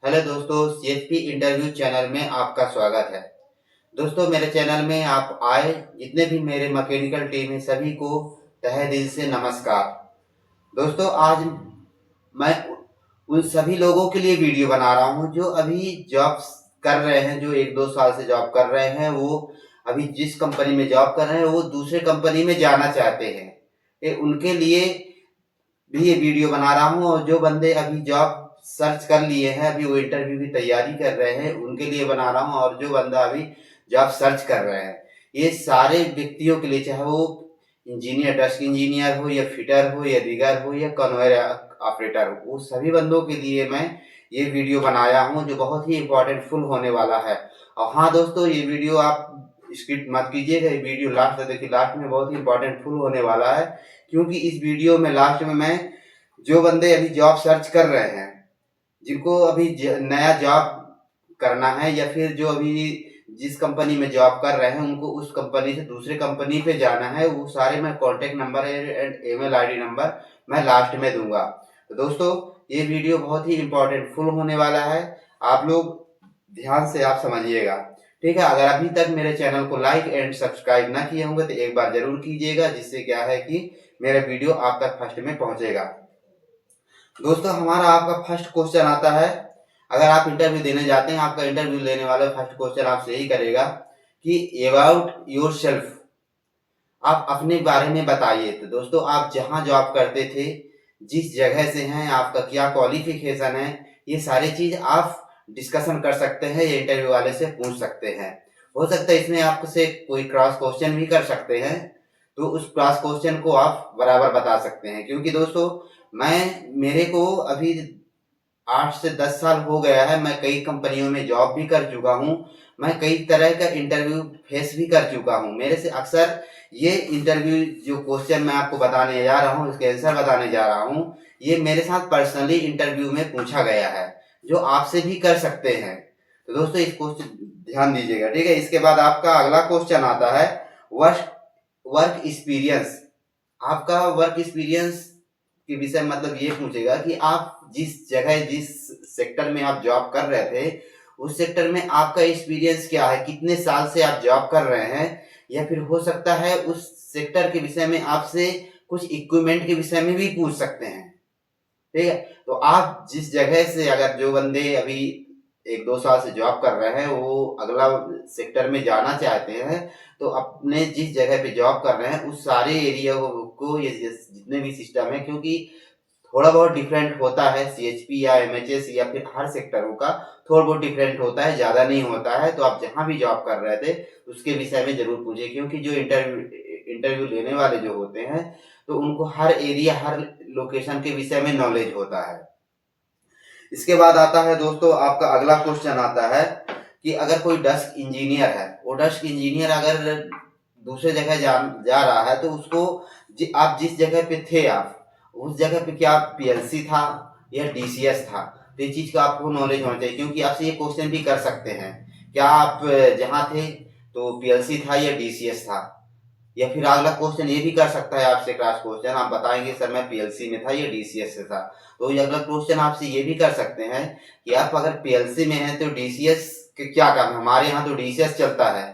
Hello दोस्तों, CHP interview channel में आपका स्वागत है। दोस्तों, मेरे चैनल में आप आए जितने भी मेरे मैकेनिकल टीम है सभी को तहे दिल से नमस्कार। दोस्तों, आज मैं उन सभी लोगों के लिए वीडियो बना रहा हूं जो अभी जॉब कर रहे हैं, जो 1-2 साल से जॉब कर रहे हैं। वो अभी जिस कंपनी में जॉब कर रहे हैं वो दूसरे कंपनी में जाना चाहते हैं। उनके लिए भी ये वीडियो बना रहा हूँ। और जो बंदे अभी जॉब सर्च कर लिए हैं, अभी वो इंटरव्यू की तैयारी कर रहे हैं, उनके लिए बना रहा हूँ। और जो बंदा अभी जॉब सर्च कर रहे हैं, ये सारे व्यक्तियों के लिए, चाहे वो इंजीनियर, डेस्क इंजीनियर हो या फिटर हो या रिगर हो या कन्वेयर ऑपरेटर हो, वो सभी बंदों के लिए मैं ये वीडियो बनाया हूँ जो बहुत ही इम्पोर्टेंट फुल होने वाला है। और हाँ दोस्तों, ये वीडियो आप स्किप मत कीजिएगा, ये वीडियो लास्ट तक देखिए, लास्ट में बहुत ही इम्पोर्टेंट फुल होने वाला है। क्योंकि इस वीडियो में लास्ट में मैं जो बंदे अभी जॉब सर्च कर रहे हैं, जिनको अभी नया जॉब करना है, या फिर जो अभी जिस कंपनी में जॉब कर रहे हैं उनको उस कंपनी से दूसरे कंपनी पे जाना है, वो सारे मैं contact number and email ID number मैं लास्ट में दूंगा। तो दोस्तों, ये वीडियो बहुत ही इम्पोर्टेंट फुल होने वाला है, आप लोग ध्यान से आप समझिएगा, ठीक है। अगर अभी तक मेरे चैनल को लाइक एंड सब्सक्राइब ना किए होंगे तो एक बार जरूर कीजिएगा, जिससे क्या है कि मेरा वीडियो आप तक फर्स्ट में पहुंचेगा। दोस्तों, हमारा आपका फर्स्ट क्वेश्चन आता है। अगर आप इंटरव्यू देने जाते हैं, आपका इंटरव्यू लेने वाला फर्स्ट क्वेश्चन आपसे यही करेगा कि अबाउट योर सेल्फ, आप अपने बारे में बताइए। तो दोस्तों, आप जहां जॉब करते थे, जिस जगह से हैं, आपका क्या क्वालिफिकेशन है, ये सारी चीज आप डिस्कशन कर सकते हैं या इंटरव्यू वाले से पूछ सकते हैं। हो सकता है इसमें आपसे कोई क्रॉस क्वेश्चन भी कर सकते हैं, तो उस क्रॉस क्वेश्चन को आप बराबर बता सकते हैं। क्योंकि दोस्तों, मेरे को अभी 8 से 10 साल हो गया है, मैं कई कंपनियों में जॉब भी कर चुका हूँ, मैं कई तरह का इंटरव्यू फेस भी कर चुका हूँ। मेरे से अक्सर ये इंटरव्यू जो क्वेश्चन मैं आपको बताने जा रहा हूँ, इसके आंसर बताने जा रहा हूँ, ये मेरे साथ पर्सनली इंटरव्यू में पूछा गया है, जो आपसे भी कर सकते हैं। तो दोस्तों, इस क्वेश्चन ध्यान दीजिएगा, ठीक है। इसके बाद आपका अगला क्वेश्चन आता है वर्क वर्क एक्सपीरियंस। आपका वर्क एक्सपीरियंस के विषय मतलब ये पूछेगा कि आप जिस जगह, जिस सेक्टर में आप जॉब कर रहे थे, उस सेक्टर में आपका एक्सपीरियंस क्या है, कितने साल से आप जॉब कर रहे हैं। या फिर हो सकता है उस सेक्टर के विषय में आपसे कुछ इक्विपमेंट के विषय में भी पूछ सकते हैं, ठीक है। तो आप जिस जगह से, अगर जो बंदे अभी 1-2 साल से जॉब कर रहे हैं वो अगला सेक्टर में जाना चाहते हैं, तो अपने जिस जगह पे जॉब कर रहे हैं उस सारे एरिया को, ये जितने भी सिस्टम है, क्योंकि थोड़ा बहुत डिफरेंट होता है, सीएचपी या एमएचएस या फिर हर सेक्टरों का थोड़ा बहुत डिफरेंट होता है, ज्यादा नहीं होता है। तो आप जहां भी जॉब कर रहे थे उसके विषय में जरूर पूछिए, क्योंकि जो इंटरव्यू लेने वाले जो होते हैं, तो उनको हर एरिया, हर लोकेशन के विषय में नॉलेज होता है। इसके बाद आता है दोस्तों, आपका अगला क्वेश्चन आता है कि अगर कोई डेस्क इंजीनियर है, वो डेस्क इंजीनियर अगर दूसरे जगह जा रहा है, तो उसको आप जिस जगह पे थे, आप उस जगह पे क्या पीएलसी था या डीसीएस था, तो ये चीज का आपको नॉलेज होना चाहिए। क्योंकि आपसे ये क्वेश्चन भी कर सकते हैं, क्या आप जहाँ थे तो पीएलसी था या डीसीएस था। या फिर अगला क्वेश्चन ये भी कर सकता है आपसे, क्रॉस क्वेश्चन आप बताएंगे सर मैं पीएलसी में था या डीसीएस से था। तो ये अगला क्वेश्चन आपसे ये भी कर सकते हैं कि आप अगर पीएलसी में हैं तो डीसीएस के क्या काम है, हमारे यहाँ तो डीसीएस चलता है।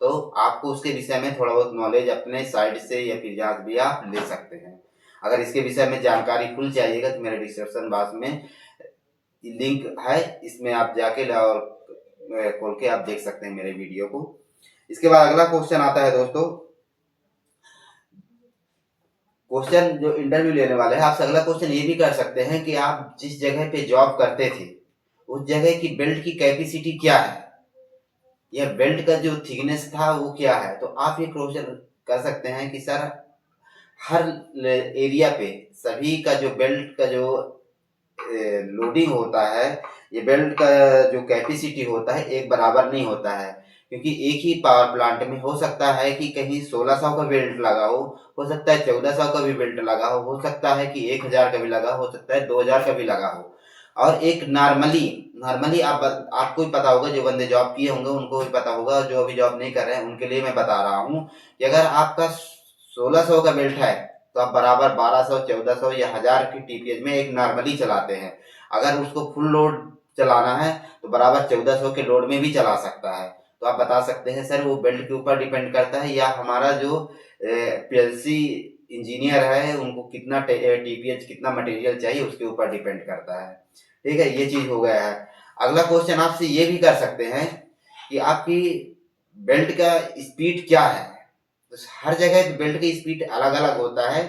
तो आपको उसके विषय में थोड़ा बहुत नॉलेज अपने साइड से या फिर जहाँ भी आप ले सकते हैं। अगर इसके विषय में जानकारी फुल चाहिएगा तो मेरे डिस्क्रिप्शन बॉक्स में लिंक है, इसमें आप जाके और खोल के आप देख सकते हैं मेरे वीडियो को। इसके बाद अगला क्वेश्चन आता है दोस्तों, क्वेश्चन जो इंटरव्यू लेने वाले हैं आपसे अगला क्वेश्चन ये भी कर सकते हैं कि आप जिस जगह पे जॉब करते थे उस जगह की बेल्ट की कैपेसिटी क्या है, या बेल्ट का जो थिकनेस था वो क्या है। तो आप ये क्वेश्चन कर सकते हैं कि सर हर एरिया पे सभी का जो बेल्ट का जो लोडिंग होता है, ये बेल्ट का जो कैपेसिटी होता है एक बराबर नहीं होता है। क्योंकि एक ही पावर प्लांट में हो सकता है कि कहीं 1600 का बेल्ट लगा हो सकता है 1400 का भी बेल्ट लगा हो सकता है कि 1000 का भी लगा हो सकता है 2000 का भी लगा हो। और एक नॉर्मली नॉर्मली आपको भी पता होगा, जो बंदे जॉब किए होंगे उनको भी पता होगा, जो अभी जॉब नहीं कर रहे हैं उनके लिए मैं बता रहा हूँ कि अगर आपका 1600 का बेल्ट है तो आप बराबर 1200, 1400 या 1000 की टीपीएच में एक नॉर्मली चलाते हैं। अगर उसको फुल लोड चलाना है तो बराबर 1400 के लोड में भी चला सकता है। तो आप बता सकते हैं सर वो बेल्ट के ऊपर डिपेंड करता है या हमारा जो पीएलसी इंजीनियर है उनको कितना टीपीएच कितना मटेरियल चाहिए उसके ऊपर डिपेंड करता है। ठीक है, ये चीज हो गया है। अगला क्वेश्चन आपसे ये भी कर सकते हैं कि आपकी बेल्ट का स्पीड क्या है। तो हर जगह बेल्ट की स्पीड अलग अलग होता है।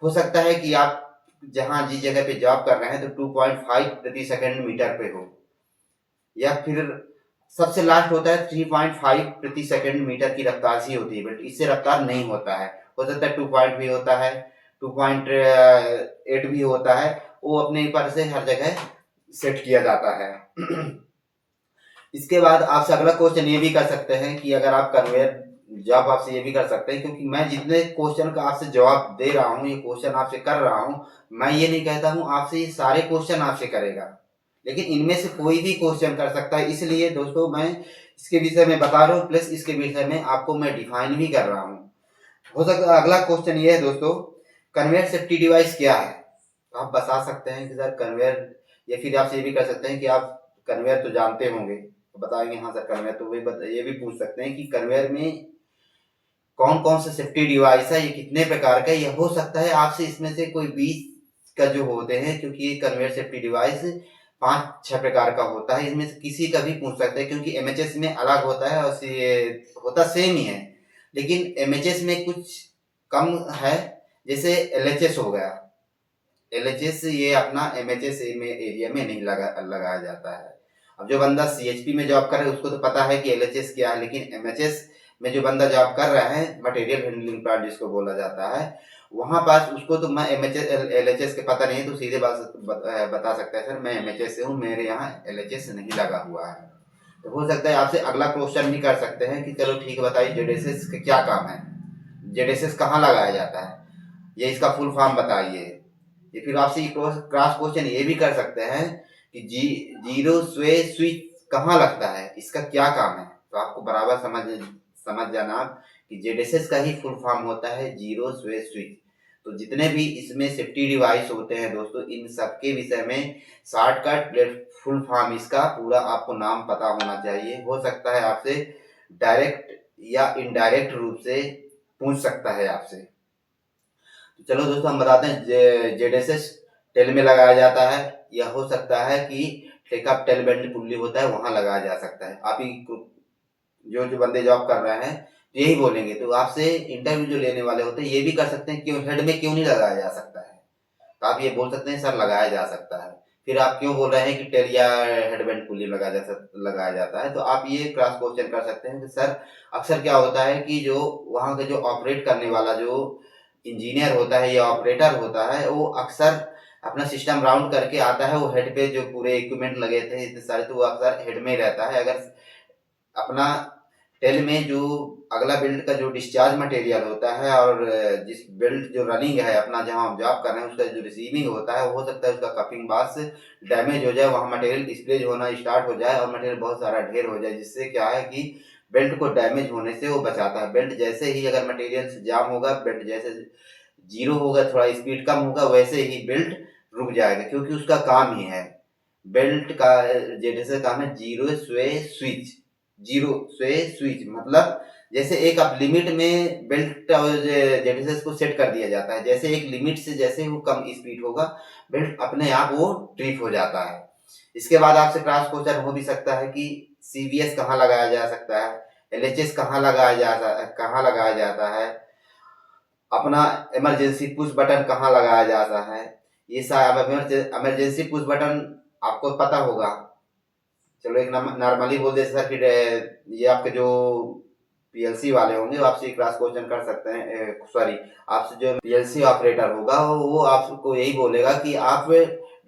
हो सकता है कि आप जहां जिस जगह पे जॉब कर रहे हैं तो 2.5 प्रति सेकंड मीटर पे हो, या फिर सबसे लास्ट होता है 3.5 प्रति सेकंड मीटर की रफ्तार से होती है, बट इससे रफ्तार नहीं होता है। हो सकता है 2 पॉइंट भी होता है, 2.8 भी होता है। वो अपने ऊपर से हर जगह सेट किया जाता है। इसके बाद आपसे अगला क्वेश्चन ये भी कर सकते हैं कि अगर आप कन्वेयर जॉब आपसे ये भी कर सकते हैं, क्योंकि मैं जितने क्वेश्चन का आपसे जवाब दे रहा हूँ, ये क्वेश्चन आपसे कर रहा हूँ, मैं ये नहीं कहता हूँ आपसे ये सारे क्वेश्चन आपसे करेगा, लेकिन इनमें से कोई भी क्वेश्चन कर सकता है। इसलिए दोस्तों मैं इसके विषय में बता रहा हूँ, प्लस इसके विषय में आपको मैं डिफाइन भी कर रहा हूँ। हो सकता है अगला क्वेश्चन ये है दोस्तों, कन्वेयर सेफ्टी डिवाइस क्या है। तो आप बता सकते हैं कि सर कन्वेयर, या फिर आपसे ये भी कर सकते हैं कि आप कन्वेयर तो जानते होंगे, तो बताएंगे हाँ सर कन्वेयर, तो ये भी पूछ सकते हैं कि कन्वेयर में कौन कौन सा सेफ्टी डिवाइस है, ये कितने प्रकार का। ये हो सकता है आपसे इसमें से कोई 20 का जो होते हैं, क्योंकि ये कन्वेयर सेफ्टी डिवाइस 5-6 प्रकार का होता है, इसमें से किसी का भी पूछ सकते हैं, क्योंकि एमएचएस में अलग होता है और होता सेम ही है, लेकिन एमएचएस में कुछ कम है। जैसे एलएचएस हो गया, एलएचएस ये अपना एमएचएस में एरिया में नहीं लगाया जाता है। अब जो बंदा सीएचपी में जॉब कर रहा है उसको तो पता है कि एलएचएस क्या है, लेकिन एमएचएस में जो बंदा जॉब कर रहा है, मटेरियल हैंडलिंग प्लांट जिसको बोला जाता है, वहां पास उसको तो मैं एमएचएस एलएचएस के पता नहीं है, तो सीधे बात बता सकता है सर मैं एमएचएस से हूँ, मेरे यहाँ एलएचएस नहीं लगा हुआ है। तो हो सकता है आपसे अगला क्वेश्चन भी कर सकते हैं कि चलो ठीक है बताइए जेडेसिस का क्या काम है, जेडेसिस कहाँ लगाया जाता है, ये इसका फुल फॉर्म बताइए। ये फिर आपसे क्रॉस क्वेश्चन ये भी कर सकते हैं कि जीरो स्वे स्विच कहाँ लगता है, इसका क्या काम है। तो आपको बराबर समझ जाना कि जेडेसिस का ही फुल फॉर्म होता है जीरो स्वे स्विच। तो जितने भी इसमें सेफ्टी डिवाइस होते हैं दोस्तों, इन सबके विषय में शॉर्टकट फुल फॉर्म इसका पूरा आपको नाम पता होना चाहिए। हो सकता है आपसे डायरेक्ट या इनडायरेक्ट रूप से पूछ सकता है आपसे। चलो दोस्तों हम बताते हैं जेडेसिस टेल में लगाया जाता है, या हो सकता है कि टेकअप टेल बेल्ट पुल्ली होता है वहां लगाया जा सकता है। आप ही जो जो बंदे जॉब कर रहे हैं यही बोलेंगे, तो आपसे इंटरव्यू जो लेने वाले होते हैं ये भी कर सकते हैं क्यों हेड में क्यों नहीं लगाया जा सकता है। तो आप ये बोल सकते हैं सर लगाया जा सकता है। फिर आप क्यों बोल रहे हैं कि टेल या हेडबैंड पुल्ली लगाया जाता है, तो आप ये क्रॉस क्वेश्चन कर सकते हैं कि सर अक्सर क्या होता है कि जो वहाँ का जो ऑपरेट करने वाला जो इंजीनियर होता है या ऑपरेटर होता है, वो अक्सर अपना सिस्टम राउंड करके आता है, वो हेड पे जो पूरे इक्विपमेंट लगे थे इतने सारे, तो वो अक्सर हेड में ही रहता है। अगर अपना टेल में जो अगला बिल्ड का जो डिस्चार्ज मटेरियल होता है और जिस बिल्ड जो रनिंग है अपना जहां हम जॉब कर रहे हैं उसका जो रिसीविंग होता है, हो सकता है उसका कपिंग बार से डैमेज हो जाए, वहां मटेरियल डिस्प्लेज होना स्टार्ट हो जाए और मटेरियल बहुत सारा ढेर हो जाए, जिससे क्या है कि बेल्ट को डैमेज होने से वो बचाता है। बेल्ट जैसे ही अगर मटेरियल जाम होगा, बेल्ट जैसे जीरो होगा, थोड़ा स्पीड कम होगा, वैसे ही बेल्ट रुक जाएगा, क्योंकि उसका काम ही है बेल्ट का जैसे काम है जीरो स्वे स्विच। जीरो स्वे स्विच मतलब जैसे एक आप लिमिट में बेल्ट जेनेसिस को सेट कर दिया जाता है, जैसे एक लिमिट से जैसे वो कम स्पीड होगा बेल्ट अपने आप वो ट्रिप हो जाता है। इसके बाद आपसे क्रॉस क्वेश्चन हो भी सकता है कि सीबीएस कहाँ लगाया जा सकता है, एलएचएस कहाँ लगाया जाता है, अपना इमरजेंसी पुश बटन कहाँ लगाया जाता है। ये सारा इमरजेंसी पुश बटन आपको पता होगा। चलो एक नॉर्मली बोल दे सर, फिर ये आपके जो पीएलसी वाले होंगे वो आपसे क्रॉस क्वेश्चन कर सकते हैं, सॉरी आपसे जो पीएलसी ऑपरेटर होगा वो आपको यही बोलेगा कि आप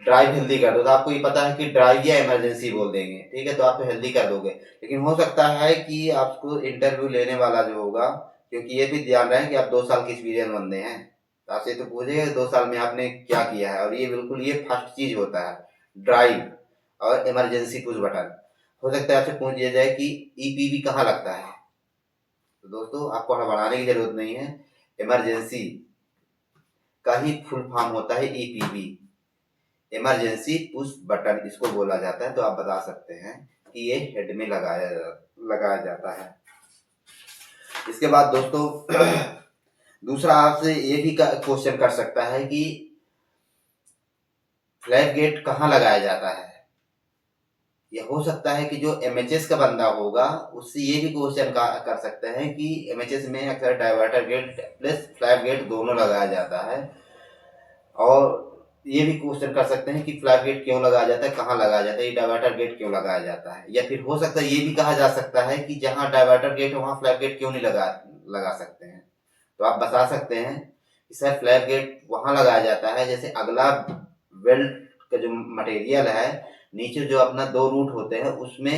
ड्राइव हेल्दी कर दो, तो आपको ये पता है कि ड्राइव या इमरजेंसी बोल देंगे, ठीक है, तो आप तो हेल्दी कर दोगे। लेकिन हो सकता है कि आपको इंटरव्यू लेने वाला जो होगा, क्योंकि ये भी ध्यान रहे कि आप 2 साल के एक्सपीरियंस बंदे हैं, तो आपसे तो पूछेगा 2 साल में आपने क्या किया है, और ये बिल्कुल ये फर्स्ट चीज होता है ड्राइव और इमरजेंसी पुश बटन। हो सकता है आपसे पूछ दिया जाए कि ईपीवी कहाँ लगता है, तो दोस्तों आपको हड़बड़ाने की जरूरत नहीं है, इमरजेंसी का ही फुल फॉर्म होता है ईपीवी, इमरजेंसी पुश बटन इसको बोला जाता है। तो आप बता सकते हैं कि ये हेड में लगाया जाता है। इसके बाद दोस्तों दूसरा आपसे ये भी क्वेश्चन कर सकता है कि फ्लैप गेट कहाँ लगाया जाता है। यह हो सकता है कि जो एमएचएस का बंदा होगा उससे ये भी क्वेश्चन कर सकते हैं कि एमएचएस में अक्सर diverter gate plus flap gate दोनों लगाया जाता है। और ये भी क्वेश्चन कर सकते हैं कि फ्लैप गेट क्यों लगाया जाता है, कहाँ लगाया जाता है, ये डाइवर्टर गेट क्यों लगाया जाता है। या फिर हो सकता है ये भी कहा जा सकता है कि जहाँ डाइवर्टर गेट है वहाँ फ्लैप गेट क्यों नहीं लगा सकते हैं। तो आप बता सकते हैं कि सर फ्लैप गेट वहाँ लगाया जाता है जैसे अगला वेल्ड का जो मटेरियल है, नीचे जो अपना दो रूट होते हैं उसमें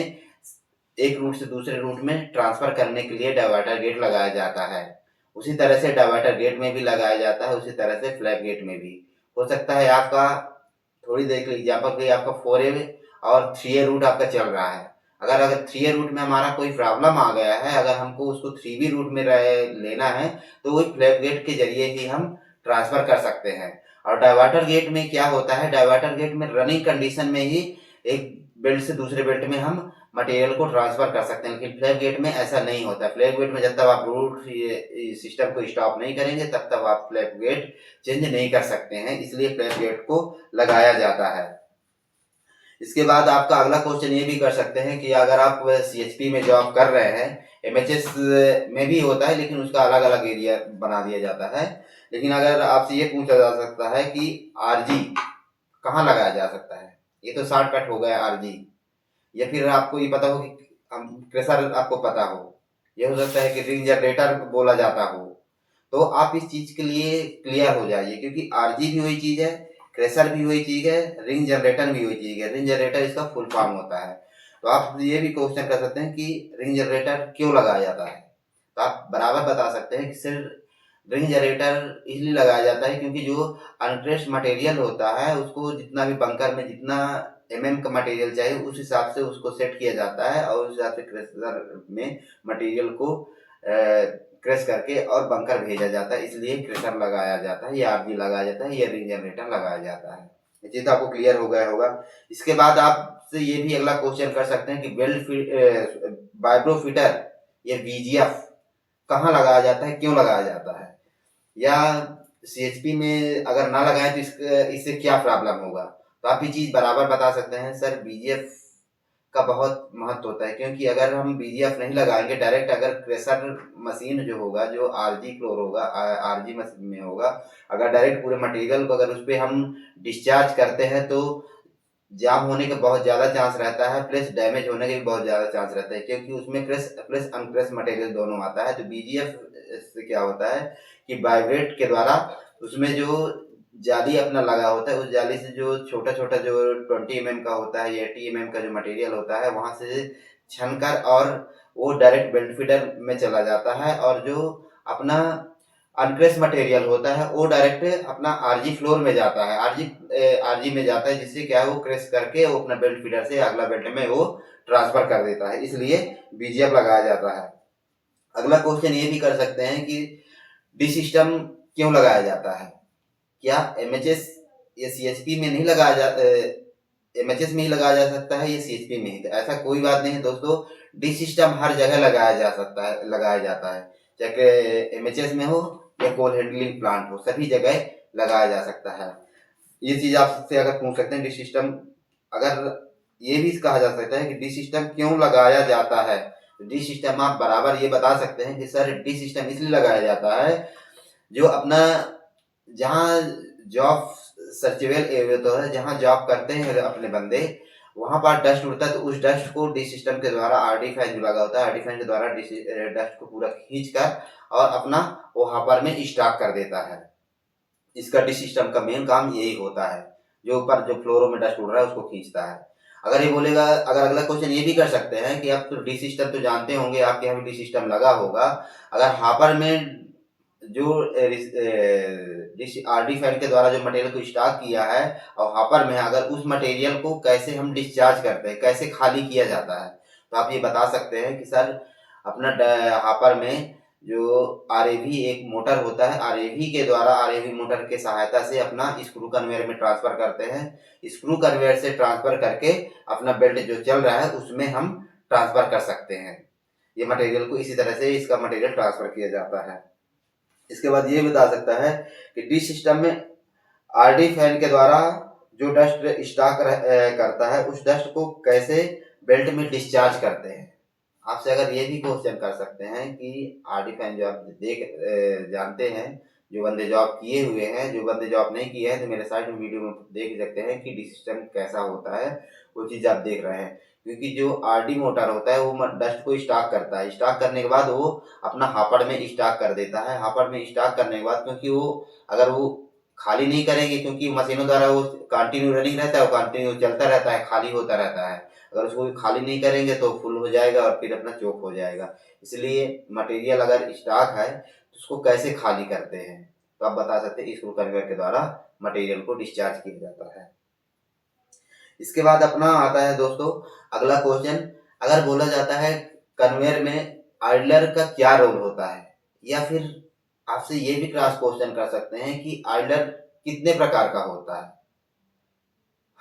एक रूट से दूसरे रूट में ट्रांसफर करने के लिए डाइवर्टर गेट लगाया जाता है। उसी तरह से डाइवर्टर गेट में भी लगाया जाता है, उसी तरह से फ्लैप गेट में भी। हो सकता है आपका थोड़ी देर के एग्जाम्पल के लिए आपका 4A और 3A रूट आपका चल रहा है। अगर 3A रूट में हमारा कोई प्रॉब्लम आ गया है, अगर हमको उसको 3B रूट में लेना है तो वही फ्लैप गेट के जरिए ही हम ट्रांसफर कर सकते हैं। और डाइवर्टर गेट में क्या होता है, डाइवर्टर गेट में रनिंग कंडीशन में ही एक बेल्ट से दूसरे बेल्ट में हम मटेरियल को ट्रांसफर कर सकते हैं, लेकिन फ्लैप गेट में ऐसा नहीं होता। फ्लैप गेट में जब तक आप रूट सिस्टम को स्टॉप नहीं करेंगे तब तक आप फ्लैप गेट चेंज नहीं कर सकते हैं, इसलिए फ्लैप गेट को लगाया जाता है। इसके बाद आपका अगला क्वेश्चन ये भी कर सकते हैं कि अगर आप सीएचपी में जॉब कर रहे हैं, एमएचएस में भी होता है लेकिन उसका अलग अलग एरिया बना दिया जाता है, लेकिन अगर आपसे ये पूछा जा सकता है कि आरजी कहाँ लगाया जा सकता है, ये तो शॉर्टकट हो गया आरजी। या फिर आपको ये पता हो कि प्रेशर आपको पता हो, ये हो सकता है कि रिंग जनरेटर बोला जाता हो। तो आप इस चीज के लिए क्लियर हो जाइए, क्योंकि आरजी भी वही चीज है, क्रेशर भी वही चीज है, रिंग जनरेटर भी वही चीज है। रिंग जनरेटर इसका फुल फॉर्म होता है। तो आप ये भी क्वेश्चन कर सकते हैं कि रिंग जनरेटर क्यों लगाया जाता है। तो आप बराबर बता सकते हैं कि सिर्फ रिंग जनरेटर इसलिए लगाया जाता है क्योंकि जो अनट्रेस्ड मटेरियल होता है उसको जितना भी बंकर में जितना का मटेरियल चाहिए उस हिसाब से उसको सेट किया जाता है और उस हिसाब से क्रेशर में मटेरियल को क्रश करके और बंकर भेजा जाता है, इसलिए क्रेशर लगाया जाता है, या आरजी लगाया जाता है, या रिंग जनरेटर लगाया जाता है। ये चीज आपको क्लियर हो गया होगा। इसके बाद आपसे ये भी अगला क्वेश्चन कर सकते हैं कि बेल्ट वाइब्रो फिटर या बीजीएफ कहाँ लगाया जाता है, क्यों लगाया जाता है, या सीएचपी में अगर ना लगाए तो इससे क्या प्रॉब्लम होगा। तो आप ये चीज बराबर बता सकते हैं सर बीजीएफ का बहुत महत्व होता है, क्योंकि अगर हम बीजीएफ नहीं लगाएंगे डायरेक्ट, अगर क्रेशर मशीन जो होगा जो आरजी फ्लोर होगा आरजी मशीन में होगा, अगर डायरेक्ट पूरे मटेरियल को अगर उस पर हम डिस्चार्ज करते हैं तो जाम होने का बहुत ज़्यादा चांस रहता है, प्लस डैमेज होने का भी बहुत ज़्यादा चांस रहता है, क्योंकि उसमें क्रेश प्लस अनक्रेश मटेरियल दोनों आता है। तो बीजीएफ से क्या होता है कि वाइब्रेट के द्वारा उसमें जो जाली अपना लगा होता है उस जाली से जो छोटा छोटा जो 20 mm का होता है या 80 mm का जो मटेरियल होता है वहां से छनकर और वो डायरेक्ट बेल्ट फीडर में चला जाता है, और जो अपना अनक्रेश मटेरियल होता है वो डायरेक्ट अपना आरजी फ्लोर में जाता है, आरजी में जाता है, जिससे क्या है वो क्रेश करके वो अपना बेल्ट फीडर से अगला बेल्ट में वो ट्रांसफर कर देता है, इसलिए बीजीएफ लगाया जाता है। अगला क्वेश्चन ये भी कर सकते हैं कि डी सिस्टम क्यों लगाया जाता है, क्या एमएचएस या सीएचपी में नहीं लगाया जा एमएचएस में ही लगाया जा सकता है या सीएचपी में ही। तो ऐसा कोई बात नहीं है दोस्तों, डी सिस्टम हर जगह लगाया जा सकता है, लगाया जाता है, चाहे एमएचएस में हो या कोल हैंडलिंग प्लांट हो, सभी जगह लगाया जा सकता है। ये चीज आपसे अगर पूछ सकते हैं डी सिस्टम, अगर ये भी कहा जा सकता है कि डी सिस्टम क्यों लगाया जाता है, डी सिस्टम आप बराबर ये बता सकते हैं कि सर डी सिस्टम इसलिए लगाया जाता है जो अपना जहाँ जॉब सर्चिवल एरिया तो है, जहाँ जॉब करते हैं अपने बंदे वहां पर डस्ट उड़ता है, तो उस डस्ट को डी सिस्टम के द्वारा आरडी फैन जो लगा होता है आरडी फैन के द्वारा डस्ट को पूरा खींच कर और अपना वो हापर में स्टॉक कर देता है। इसका डी सिस्टम का मेन काम यही होता है, जो ऊपर जो फ्लोरों में डस्ट उड़ रहा है उसको खींचता है। अगर ये बोलेगा, अगर अगला क्वेश्चन ये भी कर सकते हैं कि आप तो डी सिस्टम तो जानते होंगे, आपके यहाँ भी डी सिस्टम लगा होगा, अगर हापर में जो आरडी फैन के द्वारा जो मटेरियल को स्टॉक किया है और हापर में अगर उस मटेरियल को कैसे हम डिस्चार्ज करते हैं, कैसे खाली किया जाता है। तो आप ये बता सकते हैं कि सर अपना हापर में जो आरएवी एक मोटर होता है, आरएवी के द्वारा आरएवी मोटर के सहायता से अपना स्क्रू कन्वेयर में ट्रांसफर करते हैं। स्क्रू कन्वेयर से ट्रांसफर करके अपना बेल्ट जो चल रहा है उसमें हम ट्रांसफर कर सकते हैं। ये मटेरियल को इसी तरह से इसका मटेरियल ट्रांसफर किया जाता है। इसके बाद ये बता सकता है कि डिश सिस्टम में आरडी फैन के द्वारा जो डस्ट स्टॉक करता है उस डस्ट को कैसे बेल्ट में डिस्चार्ज करते हैं। आपसे अगर ये भी क्वेश्चन कर सकते हैं कि आरडी फैन जो आप जानते हैं, जो बंदे जॉब किए हुए हैं, जो बंदे जॉब नहीं किए हैं तो मेरे साइड में वीडियो में देख सकते हैं कि डी सिस्टम कैसा होता है, वो चीज़ आप देख रहे हैं। क्योंकि जो आरडी मोटर होता है वो डस्ट को स्टॉक करता है, स्टॉक करने के बाद वो अपना हापड़ में स्टॉक कर देता है। हापड़ में स्टॉक करने के बाद क्योंकि वो अगर वो खाली नहीं करेंगे, क्योंकि मशीनों द्वारा वो कंटिन्यू रनिंग रहता है, वो कंटिन्यू चलता रहता है, खाली होता रहता है। अगर उसको खाली नहीं करेंगे तो फुल हो जाएगा और फिर अपना चोक हो जाएगा। इसलिए मटेरियल अगर स्टॉक है तो उसको कैसे खाली करते हैं, तो आप बता सकते हैं स्क्रू कन्वेयर के द्वारा मटेरियल को डिस्चार्ज किया जाता है। इसके बाद अपना आता है दोस्तों अगला क्वेश्चन, अगर बोला जाता है कन्वेयर में आइडलर का क्या रोल होता है, या फिर आपसे ये भी क्रॉस क्वेश्चन कर सकते हैं कि आइडलर कितने प्रकार का होता है।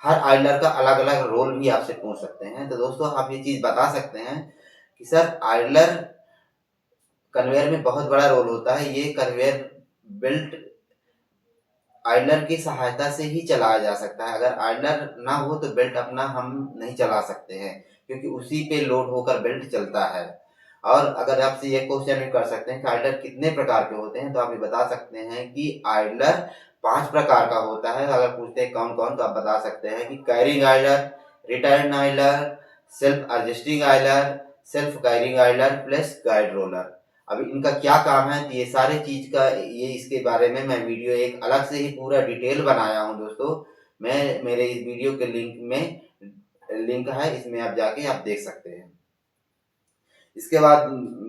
हर आइडलर का अलग अलग रोल भी आपसे पूछ सकते हैं। तो दोस्तों आप ये चीज बता सकते हैं कि सर आइडलर कन्वेयर में बहुत बड़ा रोल होता है। ये कन्वेयर बेल्ट आइडलर की सहायता से ही चलाया जा सकता है। अगर आइडलर ना हो तो बेल्ट अपना हम नहीं चला सकते हैं, क्योंकि उसी पे लोड होकर बेल्ट चलता है। और अगर आपसे ये क्वेश्चन भी कर सकते हैं कि आइडलर कितने प्रकार के होते हैं, तो आप ये बता सकते हैं कि आइडलर 5 प्रकार का होता है। अगर पूछते हैं कौन कौन, तो आप बता सकते हैं कि carrying idler, return idler, self adjusting idler, self carrying idler plus guide roller. अब इनका क्या काम है, तो ये सारे चीज का ये इसके बारे में मैं वीडियो एक अलग से ही पूरा डिटेल बनाया हूँ दोस्तों। मैं मेरे इस वीडियो के लिंक है, इसमें आप जाके आप देख सकते हैं। इसके बाद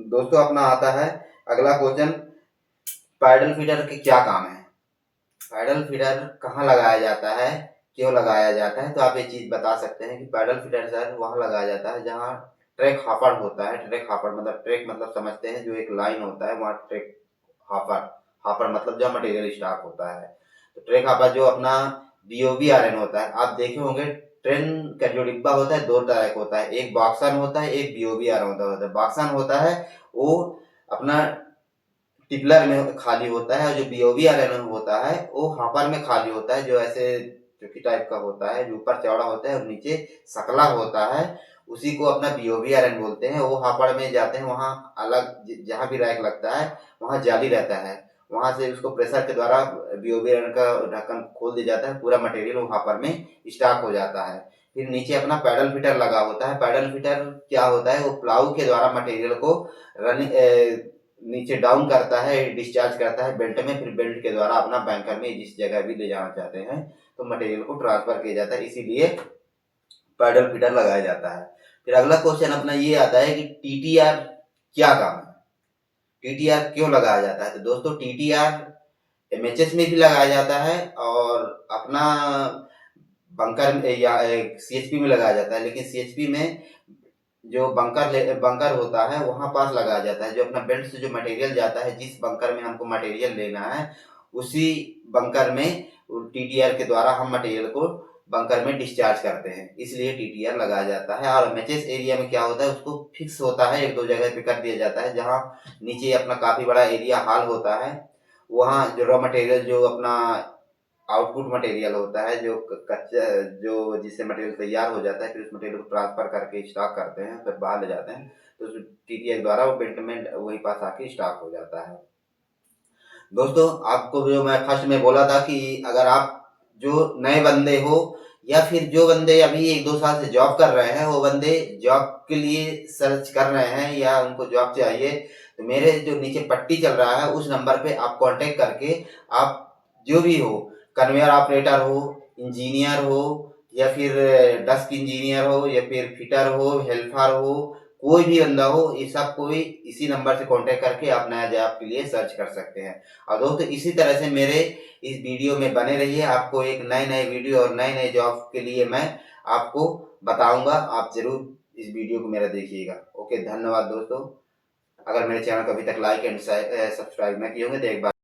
दोस्तों अपना आता है अगला क्वेश्चन, पैडल फीडर के क्या काम है, पैडल फीडर कहाँ लगाया जाता है, क्यों लगाया जाता है। तो आप ये चीज बता सकते हैं कि पैडल फीडर सर वहां लगाया जाता है जहाँ ट्रैक हाफड़ होता है। ट्रैक हाफड़ मतलब ट्रैक मतलब समझते हैं, जो एक लाइन होता है वहाँ ट्रैक हाफड़, हाफड़ मतलब जहाँ मटेरियल स्टॉक होता है। तो ट्रैक हाफड़ जो अपना बीओबी आयरन होता है, आप देखे होंगे ट्रेन का जो डिब्बा होता है 2 तरह का होता है, एक बॉक्सन होता है, एक बीओबी आयरन होता है। बॉक्सन होता है वो अपना टिपलर में खाली होता है, और जो बीओबी आयरन होता है वो हापर में खाली होता है, जो ऐसे चुकी टाइप का होता है, जो ऊपर चौड़ा होता है और नीचे सकला होता है। उसी को अपना बीओबी आयरन बोलते हैं। वो हापड़ में जाते हैं, वहाँ अलग जहाँ भी रैक लगता है वहाँ जाली रहता है, वहां से उसको प्रेशर के द्वारा बीओबी आयरन का ढक्कन खोल दिया जाता है, पूरा मटेरियल वो हापर में स्टॉक हो जाता है। फिर नीचे अपना पैडल फीटर लगा होता है। पैडल फीटर क्या होता है, वो प्लाऊ के द्वारा मटेरियल को रनिंग नीचे डाउन करता है, डिस्चार्ज करता है बेल्ट में। फिर बेल्ट के द्वारा अपना बैंकर में जिस जगह भी ले जाना चाहते हैं तो मटेरियल को ट्रांसफर किया जाता है, इसीलिए पैडल फीडर लगाया जाता है। फिर अगला क्वेश्चन अपना ये आता है कि टीटीआर क्या काम है, टीटीआर क्यों लगाया जाता है। तो दोस्तों टीटीआर एमएचएस में भी लगाया जाता है और अपना बंकर या सीएचपी में लगाया जाता है, लेकिन सीएचपी में जो बंकर होता है वहां पास लगाया जाता है। जो अपना बेल्ट से जो मटेरियल जाता है, जिस बंकर में हमको मटेरियल लेना है उसी बंकर में टीटीआर के द्वारा हम मटेरियल को बंकर में डिस्चार्ज करते हैं, इसलिए टीटीआर लगाया जाता है। और एमएचएस एरिया में क्या होता है, उसको फिक्स होता है, एक दो जगह पे कर दिया जाता है, जहाँ नीचे अपना काफी बड़ा एरिया हाल होता है, वहाँ जो रॉ मटेरियल जो अपना आउटपुट मटेरियल होता है, जो कच्चा जो जिससे मटेरियल तैयार हो जाता है, फिर उस मटेरियल को ट्रांसफर करके स्टॉक करते हैं, फिर बाहर ले जाते हैं, तो टीटीआर द्वारा वो बेल्ट में वही पास आके स्टॉक हो जाता है। दोस्तों आपको जो मैं फर्स्ट में बोला था कि अगर आप जो नए बंदे हो या फिर जो बंदे अभी 1-2 साल से जॉब कर रहे हैं, वो बंदे जॉब के लिए सर्च कर रहे हैं या उनको जॉब चाहिए, तो मेरे जो नीचे पट्टी चल रहा है उस नंबर पे आप कांटेक्ट करके आप जो भी हो, कन्वेयर ऑपरेटर हो, इंजीनियर हो, या फिर डस्क इंजीनियर हो, या फिर फिटर हो, हेल्पर हो, कोई भी बंदा हो, ये सब कोई इसी नंबर से कांटेक्ट करके आप नया जॉब के लिए सर्च कर सकते हैं। और दोस्तों इसी तरह से मेरे इस वीडियो में बने रहिए, आपको एक नए नए वीडियो और नए नए जॉब के लिए मैं आपको बताऊंगा। आप जरूर इस वीडियो को मेरा देखिएगा। ओके, धन्यवाद दोस्तों। अगर मेरे चैनल को अभी तक लाइक एंड सब्सक्राइब न किए होंगे तो एक बार